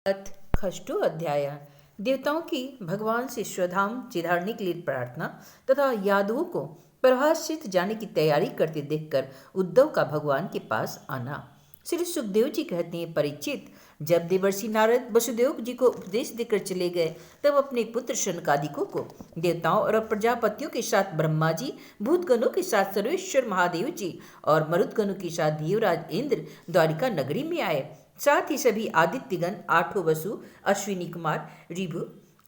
अथ खष्टो अध्याय। देवताओं की भगवान से श्रद्धाम चिढ़ाने के लिए प्रार्थना तथा यादवों को प्रभाषित जाने की तैयारी करते देखकर उद्धव का भगवान के पास आना। श्री सुखदेव जी कहते हैं, परीक्षित, जब देवर्षि नारद वसुदेव जी को उपदेश देकर चले गए तब अपने पुत्र शनकादिकों को देवताओं और प्रजापतियों के साथ ब्रह्मा जी, भूतगणों के साथ सर्वेश्वर महादेव जी और मरुदगणों के साथ देवराज इंद्र द्वारिका नगरी में आए। साथ ही सभी आदित्यगण, आठों वसु, अश्विनी कुमार, ऋभु,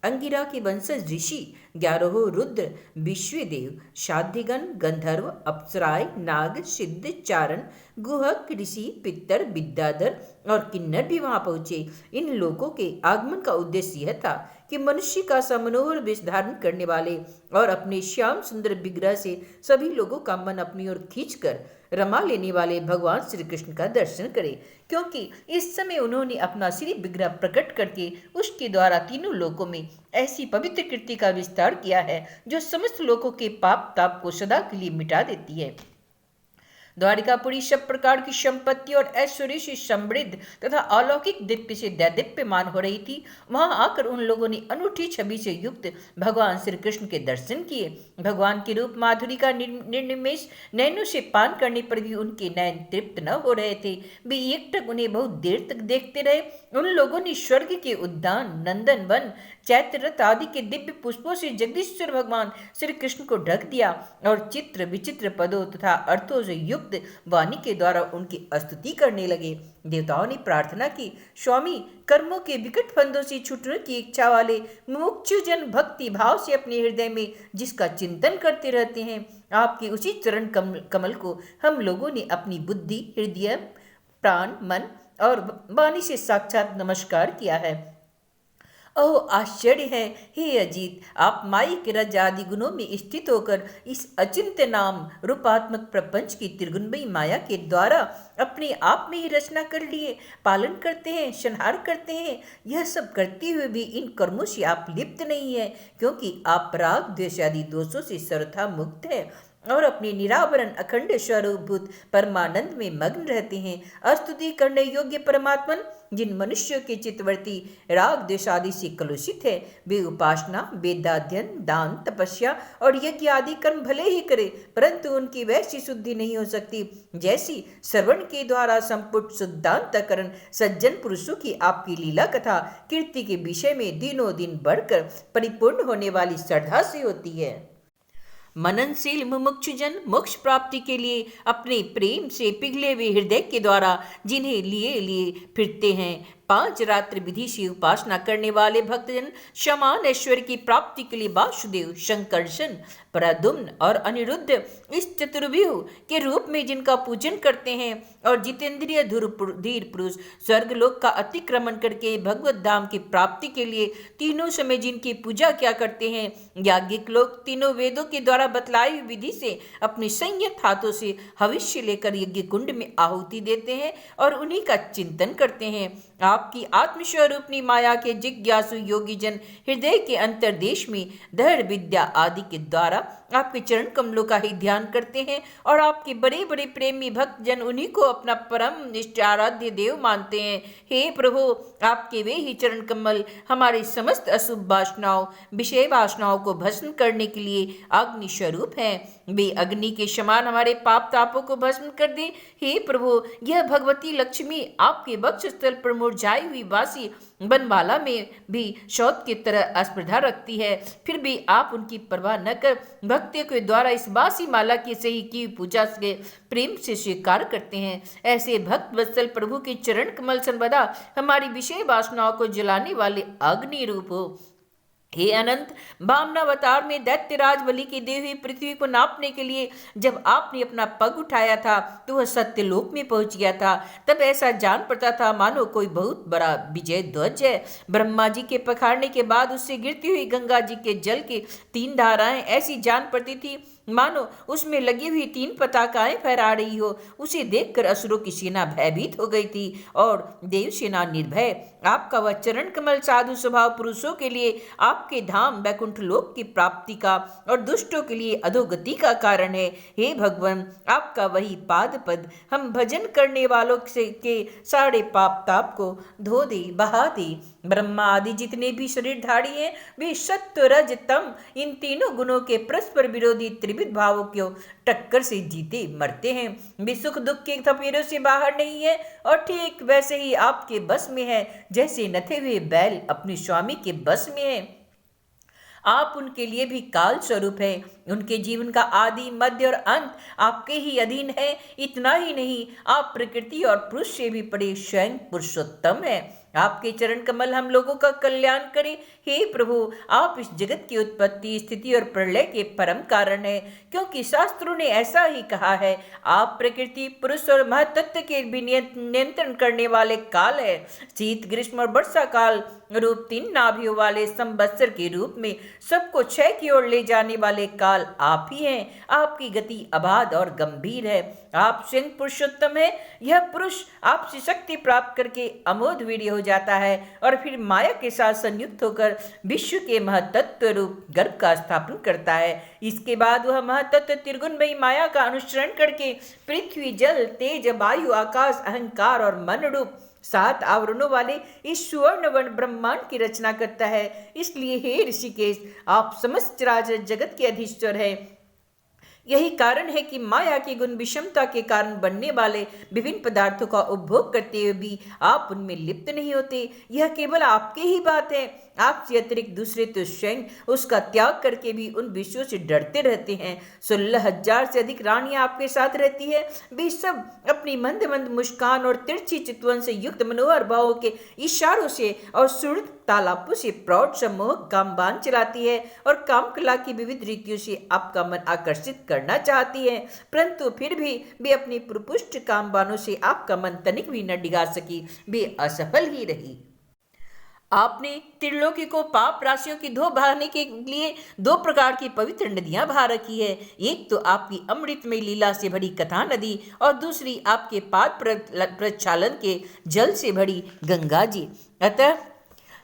अंगिरा के वंशज ऋषि, 11 रुद्र, विश्वदेव, शाध्यगण, गंधर्व, अप्सराय, नाग, सिद्ध, चारण, गुहक, ऋषि, पितर, विद्याधर और किन्नर भी वहां पहुंचे। इन लोगों के आगमन का उद्देश्य यह था कि मनुष्य का सा मनोहर वेश धारण करने वाले और अपने श्याम सुंदर विग्रह से सभी लोगों का मन अपनी ओर खींचकर रमा लेने वाले भगवान श्री कृष्ण का दर्शन करें, क्योंकि इस समय उन्होंने अपना श्री विग्रह प्रकट करके उसके द्वारा तीनों लोकों में ऐसी पवित्र कीर्ति का विस्तार किया है जो समस्त लोगों के पाप ताप को सदा के लिए मिटा देती है। द्वारिकापुरी सब प्रकार की संपत्ति और ऐश्वर्य से समृद्ध तथा अलौकिक दीप्य से दैदीप्यमान हो रही थी। वहां आकर उन लोगों ने अनूठी छवि से युक्त भगवान श्री कृष्ण के दर्शन किए। भगवान के रूप माधुरी का निर्निमेष नैनों से पान करने पर भी उनके नयन तृप्त न हो रहे थे। वे एकटक उन्हें बहुत देर तक देखते रहे। उन लोगों ने स्वर्ग के उद्यान, नंदन वन, चैत्ररथ आदि के दिव्य पुष्पों से जगदीश्वर भगवान श्री कृष्ण को ढक दिया और चित्र विचित्र पदों तथा अर्थों से युक्त वाणी के द्वारा उनकी स्तुति करने लगे। देवताओं ने प्रार्थना की, स्वामी, कर्मों के विकट फंदों से छूटने की इच्छा वाले मुमुक्षुजन भक्ति भाव से अपने हृदय में जिसका चिंतन करते रहते हैं, आपके उसी चरण कमल को हम लोगों ने अपनी बुद्धि, हृदय, प्राण, मन और वाणी से साक्षात नमस्कार किया है। ओह, आश्चर्य है हे अजीत, आप माई के रज आदि गुणों में स्थित होकर इस अचिंत्य नाम रूपात्मक प्रपंच की त्रिगुणमयी माया के द्वारा अपने आप में ही रचना कर लिए पालन करते हैं, संहार करते हैं। यह सब करते हुए भी इन कर्मों से आप लिप्त नहीं है, क्योंकि आप राग द्वेष आदि दोषों से सर्वथा मुक्त है और अपने निरावरण अखंड स्वरूपभूत परमानंद में मग्न रहते हैं। स्तुति करने योग्य परमात्मन, जिन मनुष्यों के चित्तवृत्ति राग द्वेष आदि से कलुषित है, वे उपासना, वेदाध्ययन, दान, तपस्या और यज्ञ आदि कर्म भले ही करे, परंतु उनकी वैसी शुद्धि नहीं हो सकती जैसी श्रवण के द्वारा संपुट शुद्धांतकरण सज्जन पुरुषों की आपकी लीला कथा कीर्ति के विषय में दिनों दिन बढ़कर परिपूर्ण होने वाली श्रद्धा से होती है। मननशील मुमुक्षुजन मोक्ष प्राप्ति के लिए अपने प्रेम से पिघले हुए हृदय के द्वारा जिन्हें लिए लिए फिरते हैं, 5 रात्रि विधि से उपासना करने वाले भक्तजन समान ऐश्वर्य की प्राप्ति के लिए वासुदेव, शंकरशन, प्रद्युम्न और अनिरुद्ध इस चतुर्व्यूह के रूप में जिनका पूजन करते हैं और जितेंद्रिय धीर पुरुष स्वर्गलोक का अतिक्रमण करके भगवत धाम की प्राप्ति के लिए तीनों समय जिनकी पूजा क्या करते हैं, याज्ञिक लोग तीनों वेदों के द्वारा बतलाई हुई विधि से अपने संयत हाथों से हविष्य लेकर यज्ञ कुंड में आहुति देते हैं और उन्हीं का चिंतन करते हैं। आपकी आत्मस्वरूपनी माया के जिज्ञासु योगी जन हृदय के अंतरदेश में दृढ़ विद्या आदि के द्वारा आपके चरण कमलों का ही ध्यान करते हैं और आपके बड़े बड़े प्रेमी भक्त जन उन्हीं को अपना परम निष्ठ आराध्य देव मानते हैं। हे प्रभु, आपके वे ही चरण कमल हमारे समस्त अशुभ वासनाओं, विषय वासनाओं को भस्म करने के लिए अग्नि स्वरूप हैं। वे अग्नि के समान हमारे पाप तापों को भस्म कर दे। हे प्रभु, यह भगवती लक्ष्मी आपके वक्ष स्थल पर मुरझाई हुई बासी बनमाला में भी शौत की तरह स्पर्धा रखती है, फिर भी आप उनकी परवाह न कर भक्तों के द्वारा इस बासी माला की सही की पूजा से प्रेम से स्वीकार करते हैं। ऐसे भक्त वत्सल प्रभु के चरण कमल सर्वदा हमारी विषय वासनाओं को जलाने वाले अग्नि रूप हो। हे अनंत, वामनावतार में दैत्यराज बलि की दी हुई पृथ्वी को नापने के लिए जब आपने अपना पग उठाया था तो वह सत्यलोक में पहुंच गया था। तब ऐसा जान पड़ता था मानो कोई बहुत बड़ा विजय ध्वज है। ब्रह्मा जी के पखाड़ने के बाद उससे गिरती हुई गंगा जी के जल की 3 धाराएं ऐसी जान पड़ती थी मानो उसमें लगी हुई 3 पताकाएं फहरा रही हो। उसे देखकर असुरों की सेना भयभीत हो गई थी और देवसेना निर्भय। आपका वह चरण कमल साधु स्वभाव पुरुषों के लिए आपके धाम वैकुंठ लोक की प्राप्ति का और दुष्टों के लिए अधोगति का कारण है। हे भगवान, आपका वही पाद पद हम भजन करने वालों से के सारे पाप ताप को धो दे, बहा दे। ब्रह्मा आदि जितने भी शरीरधारी हैं वे सत्व रज तम इन तीनों गुणों के परस्पर विरोधी त्रिविध भावों को टक्कर से जीते मरते हैं। वे सुख दुख के थपेड़ों से बाहर नहीं है और ठीक वैसे ही आपके बस में है जैसे नथे हुए बैल अपने स्वामी के बस में है। आप उनके लिए भी काल स्वरूप है। उनके जीवन का आदि मध्य और अंत आपके ही अधीन है। इतना ही नहीं, आप प्रकृति और पुरुष से भी बड़े स्वयं पुरुषोत्तम है। आपके चरण कमल हम लोगों का कल्याण करे। हे प्रभु, आप इस जगत की उत्पत्ति, स्थिति और प्रलय के परम कारण है, क्योंकि शास्त्रों ने ऐसा ही कहा है। आप प्रकृति, पुरुष और महतत्व के भी नियंत्रण करने वाले काल है। शीत, ग्रीष्म और वर्षा काल रूप 3 नाभियों वाले संवत्सर के रूप में सबको क्षय की ओर ले जाने वाले काल आप ही हैं। आपकी गति अबाध और गंभीर है। आप स्वयं पुरुषोत्तम है। यह पुरुष आपसे शक्ति प्राप्त करके अमोघ वीर्य हो जाता है और फिर माया के साथ संयुक्त होकर विश्व के महतत्व रूप गर्भ का स्थापन करता है। इसके बाद वह महतत्व त्रिगुणमयी माया का अनुसरण करके पृथ्वी, जल, तेज, वायु, आकाश, अहंकार और मन रूप 7 आवरणों वाले इस सुवर्ण वर्ण ब्रह्मांड की रचना करता है। इसलिए हे ऋषिकेश, आप समस्त चराचर जगत के अधीश्वर है। यही कारण है कि माया की गुण विषमता के कारण बनने वाले विभिन्न पदार्थों का उपभोग करते हुए भी आप उनमें लिप्त नहीं होते। यह केवल आपकी ही बात है। आपसे अतिरिक्त दूसरे तो स्वयं उसका त्याग करके भी उन विषयों से डरते रहते हैं। 16,000 से अधिक रानियां आपके साथ रहती है। वे सब अपनी मंद मंद मुस्कान और तिरछी चितवन से युक्त मनोहर भावों के इशारों से और सुर तालापों से प्रौढ़ सम्मोह कामबान चलाती है और काम कला की विविध रीतियों से आपका मन आकर्षित करना चाहती है, परंतु फिर भी वे अपनी पुष्ट कामबानों से आपका मन तनिक भी न डिगा सकी। वे असफल ही रही। आपने त्रिलोकी को पाप राशियों की धो बहाने के लिए 2 प्रकार की पवित्र नदियां बहा रखी है। एक तो आपकी अमृतमय लीला से भरी कथा नदी और दूसरी आपके पाद प्रक्षालन के जल से भरी गंगा जी। अतः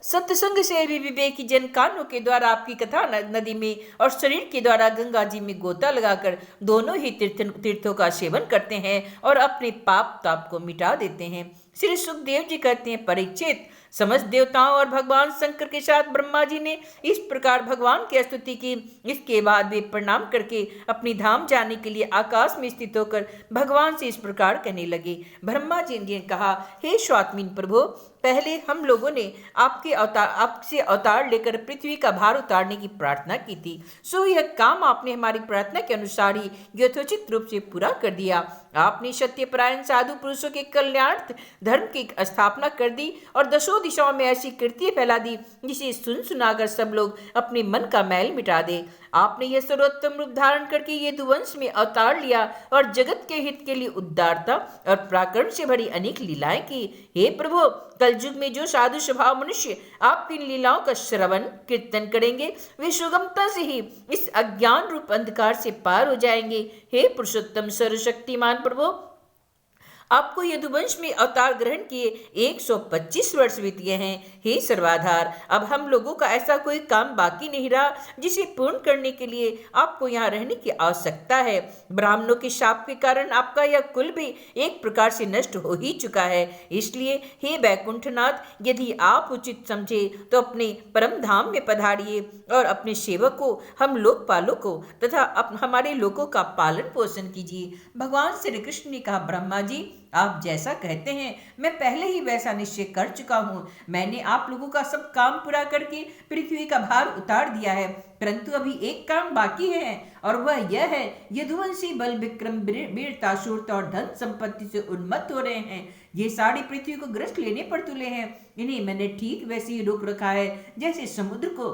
सत्संग से भी विवेकी जन कानों के द्वारा आपकी कथा नदी में और शरीर के द्वारा गंगा जी में गोता लगाकर दोनों ही तीर्थों का सेवन करते हैं और अपने पाप ताप को मिटा देते हैं। श्री सुखदेव जी कहते हैं, परीक्षित, समस्त देवताओं और भगवान शंकर के साथ ब्रह्मा जी ने इस प्रकार भगवान की स्तुति की। इसके बाद वे प्रणाम करके अपनी धाम जाने के लिए आकाश में स्थित होकर भगवान से इस प्रकार कहने लगे। ब्रह्मा जी ने कहा, हे स्वात्मीन प्रभु, पहले हम लोगों ने आपसे अवतार लेकर पृथ्वी का भार उतारने की प्रार्थना की थी। सो यह काम आपने हमारी प्रार्थना के अनुसार ही यथोचित रूप से पूरा कर दिया। आपने सत्यपरायण साधु पुरुषों के कल्याणार्थ धर्म की स्थापना कर दी और दसों दिशाओं में ऐसी कीर्ति फैला दी जिसे सुन सुनाकर सब लोग अपने मन का मैल मिटा दे। आपने यह सर्वोत्तम रूप धारण करके ये दुवंश में अवतार लिया और जगत के हित के लिए उदारता और पराक्रम से भरी अनेक लीलाएं की। हे प्रभु, कलयुग में जो साधु स्वभाव मनुष्य आपकी लीलाओं का श्रवण कीर्तन करेंगे वे सुगमता से ही इस अज्ञान रूप अंधकार से पार हो जाएंगे। हे पुरुषोत्तम सर्वशक्तिमान प्रभु, आपको यदुवंश में अवतार ग्रहण किए 125 वर्ष बीत गए हैं। हे सर्वाधार, अब हम लोगों का ऐसा कोई काम बाकी नहीं रहा जिसे पूर्ण करने के लिए आपको यहाँ रहने की आवश्यकता है। ब्राह्मणों के शाप के कारण आपका यह कुल भी एक प्रकार से नष्ट हो ही चुका है। इसलिए हे वैकुंठनाथ, यदि आप उचित समझे तो अपने परम धाम में पधारिए और अपने सेवक को, हम लोकपालों को तथा हमारे लोगों का पालन पोषण कीजिए। भगवान श्री कृष्ण ने कहा, ब्रह्मा जी, आप जैसा कहते हैं मैं पहले ही वैसा निश्चय कर चुका हूँ। मैंने आप लोगों का सब काम पूरा करके पृथ्वी का भार उतार दिया है, परंतु अभी एक काम बाकी है और वह यह है, यदुवंशी बल, विक्रम, वीरता, शूरता और धन संपत्ति से उन्मत्त हो रहे हैं। ये सारी पृथ्वी को ग्रस्त लेने पर तुले हैं। इन्हें मैंने ठीक वैसे ही रोक रखा है जैसे समुद्र को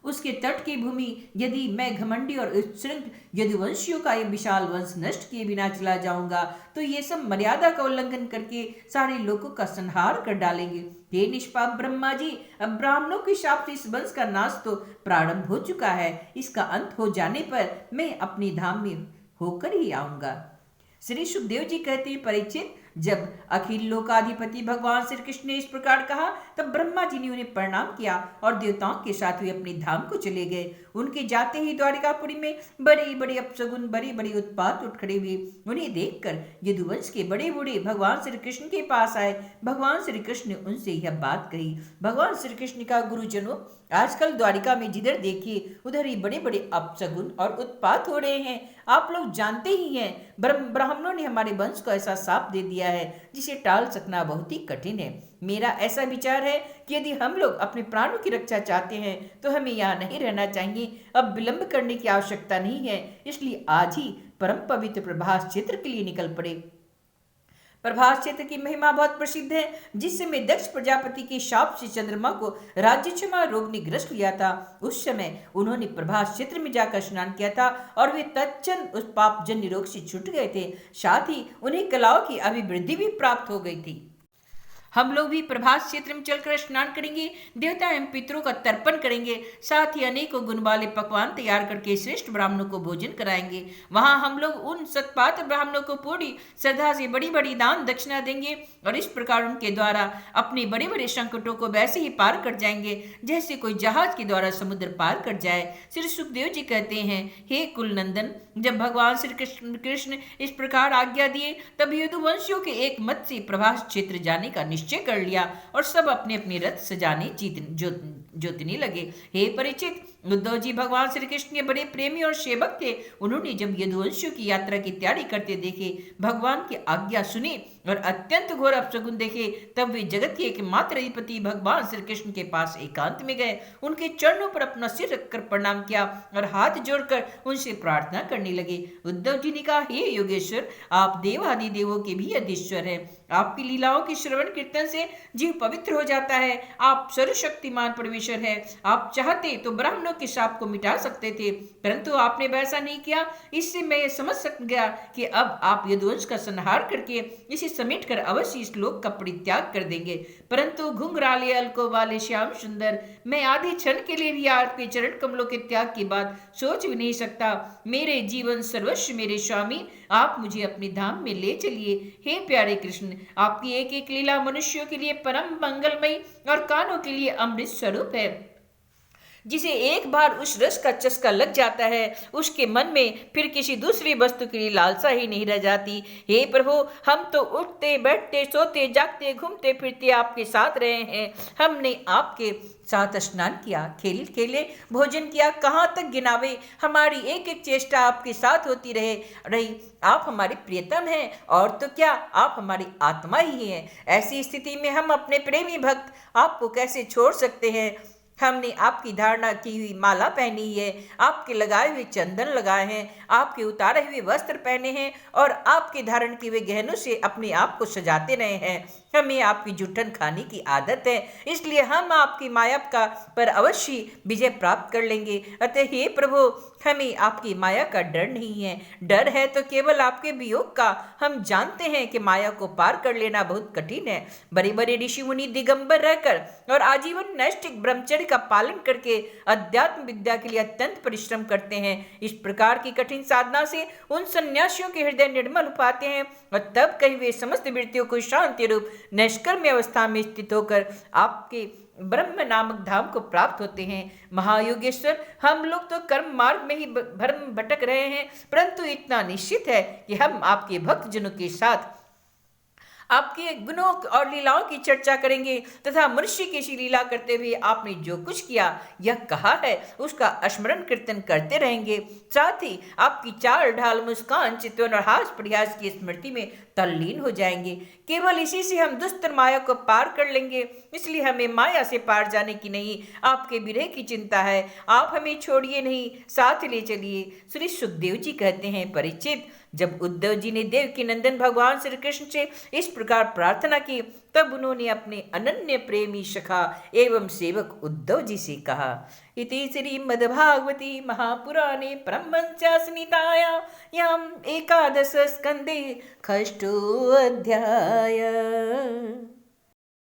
उसके तट की भूमि यदि मैं घमंडी और उच्छृंख यदुवंशियों का ये विशाल वंश नष्ट किए बिना चला जाऊंगा तो ये सब मर्यादा का उल्लंघन करके सारे लोगों का संहार कर डालेंगे। हे निष्पाप ब्रह्मा जी, अब ब्राह्मणों के शाप से इस वंश का नाश तो प्रारंभ हो चुका है, इसका अंत हो जाने पर मैं अपनी धाम में होकर ही आऊंगा। श्री सुखदेव जी कहते हैं, परीक्षित, जब अखिल लोकाधिपति भगवान श्री कृष्ण ने इस प्रकार कहा तब ब्रह्मा जी ने उन्हें प्रणाम किया और देवताओं के साथ वे अपनी धाम को चले गए। उनके जाते ही द्वारिकापुरी में बड़े बड़े अपशगुन, बड़े बड़े उत्पात उठ खड़े हुए। उन्हें देखकर यदुवंश के बड़े बूढ़े भगवान श्री कृष्ण के पास आए। भगवान श्री कृष्ण ने उनसे यह बात कही। भगवान श्री कृष्ण ने कहा, गुरुजनों, आजकल द्वारिका में जिधर देखिए उधर ही बड़े बड़े अपशगुन और उत्पात हो रहे हैं। आप लोग जानते ही हैं, ब्राह्मणों ने हमारे वंश को ऐसा शाप दे दिया है जिसे टाल सकना बहुत ही कठिन है। मेरा ऐसा विचार है कि यदि हम लोग अपने प्राणों की रक्षा चाहते हैं तो हमें यहाँ नहीं रहना चाहिए। अब विलंब करने की आवश्यकता नहीं है, इसलिए आज ही परम पवित्र प्रभास क्षेत्र के लिए निकल पड़े। प्रभास क्षेत्र की महिमा बहुत प्रसिद्ध है। जिस समय दक्ष प्रजापति के शाप से चंद्रमा को राज्यक्षमा रोग ने ग्रस्त लिया था, उस समय उन्होंने प्रभास क्षेत्र में जाकर स्नान किया था और वे तत्क्षण उस पापजन्य रोग से छूट गए थे। साथ ही उन्हें कलाओं की अभिवृद्धि भी प्राप्त हो गई थी। हम लोग भी प्रभास क्षेत्र में चलकर स्नान करेंगे, देवता एवं पितरों का तर्पण करेंगे, साथ ही अनेकों गुण वाले पकवान तैयार करके श्रेष्ठ ब्राह्मणों को भोजन कराएंगे। वहां हम लोग उन सत्पात्र ब्राह्मणों को पूरी श्रद्धा से बड़ी बड़ी दान दक्षिणा देंगे और इस प्रकार उनके द्वारा अपने बड़े बड़े संकटों को वैसे ही पार कर जाएंगे जैसे कोई जहाज के द्वारा समुद्र पार कर जाए। श्री सुखदेव जी कहते हैं, हे कुलनंदन, जब भगवान श्री कृष्ण इस प्रकार आज्ञा दिए तब यदुवंशियों के एक मत से प्रभास क्षेत्र जाने का निश्चय कर लिया और सब अपने अपने रथ सजाने जोतने लगे। हे परीक्षित, उद्धव जी भगवान श्री कृष्ण के बड़े प्रेमी और सेवक थे। उन्होंने जब यदुवंशियों की यात्रा की तैयारी करते देखे, भगवान की आज्ञा सुनी और अत्यंत घोर अपशगुन देखे, तब वे जगत के एकमात्र अधिपति भगवान श्री कृष्ण के पास एकांत में गए, उनके चरणों पर अपना सिर रखकर प्रणाम किया और हाथ जोड़कर उनसे प्रार्थना करने लगे। उद्धव जी ने कहा, हे योगेश्वर, आप देव आदि देवों के भी अधीश्वर हैं। आपकी लीलाओं के श्रवण कीर्तन से जीव पवित्र हो जाता है। आप सर्वशक्तिमान परमेश्वर है। आप चाहते तो ब्राह्मणों के शाप को मिटा सकते थे, परंतु आपने वैसा नहीं किया। इससे मैं ये समझ सक गया कि अब आप यदुवंश का संहार करके इसे समेटकर अवश्य इस लोक का परित्याग कर देंगे। परंतु घुंघराले अलकों वाले श्याम सुंदर, मैं आधे क्षण के लिए भी आपके चरण कमलों के त्याग की बात सोच भी नहीं सकता। मेरे जीवन सर्वस्व मेरे स्वामी, आप मुझे अपनी धाम में ले चलिए। हे प्यारे कृष्ण, आपकी एक एक लीला मनुष्यों के लिए परम मंगलमयी और कानों के लिए अमृत स्वरूप है। जिसे एक बार उस रस का चस्का लग जाता है, उसके मन में फिर किसी दूसरी वस्तु के लिए लालसा ही नहीं रह जाती। हे प्रभु, हम तो उठते बैठते सोते जागते घूमते फिरते आपके साथ रहे हैं। हमने आपके साथ स्नान किया, खेले भोजन किया, कहाँ तक गिनावे। हमारी एक एक चेष्टा आपके साथ होती रही। आप हमारे प्रियतम हैं और तो क्या, आप हमारी आत्मा ही हैं। ऐसी स्थिति में हम अपने प्रेमी भक्त आपको कैसे छोड़ सकते हैं। हमने आपकी धारणा की हुई माला पहनी है, आपके लगाए हुए चंदन लगाए हैं, आपके उतारे हुए वस्त्र पहने हैं और आपके धारण किए हुए गहनों से अपने आप को सजाते रहे हैं। हमें आपकी जुठन खाने की आदत है, इसलिए हम आपकी माया का पर अवश्य विजय प्राप्त कर लेंगे। अतः हे प्रभु, हमें आपकी माया का डर नहीं है। डर है तो केवल आपके वियोग का। हम जानते हैं कि माया को पार कर लेना बहुत कठिन है। बड़े बड़े ऋषि मुनि दिगंबर रहकर और आजीवन नैष्ठिक ब्रह्मचर्य का पालन करके अध्यात्म विद्या के लिए अत्यंत परिश्रम करते हैं। इस प्रकार की कठिन साधना से उन सन्यासियों के हृदय निर्मल हो पाते हैं और तब कहीं वे समस्त वृत्तियों को शांति रूप नैष्कर्म्य अवस्था में स्थित होकर आपके ब्रह्म नामक धाम को प्राप्त होते हैं। महायोगेश्वर, हम लोग तो कर्म मार्ग में ही भ्रम भटक रहे हैं, परंतु इतना निश्चित है कि हम आपके भक्तजनों के साथ आपके गुणों और लीलाओं की चर्चा करेंगे तथा मनुष्य की सी लीला करते हुए आपने जो कुछ किया यह कहा है उसका स्मरण कीर्तन करते रहेंगे। साथ ही आपकी चाल ढाल, मुस्कान, चितवन और हास प्रयास की स्मृति में तल्लीन हो जाएंगे। केवल इसी से हम दुष्ट माया को पार कर लेंगे। इसलिए हमें माया से पार जाने की नहीं, आपके विरह की चिंता है। आप हमें छोड़िए नहीं, साथ ले चलिए। श्री सुखदेव जी कहते हैं, परीक्षित, जब उद्धव जी ने देव की नंदन भगवान श्री कृष्ण से इस प्रकार प्रार्थना की तब उन्होंने अपने अनन्य प्रेमी सखा एवं सेवक उद्धव जी से कहा। इति श्रीमद्भागवती महापुराणे ब्रह्मचासंहितायां एकादश स्कंदे षष्ठोऽध्याय।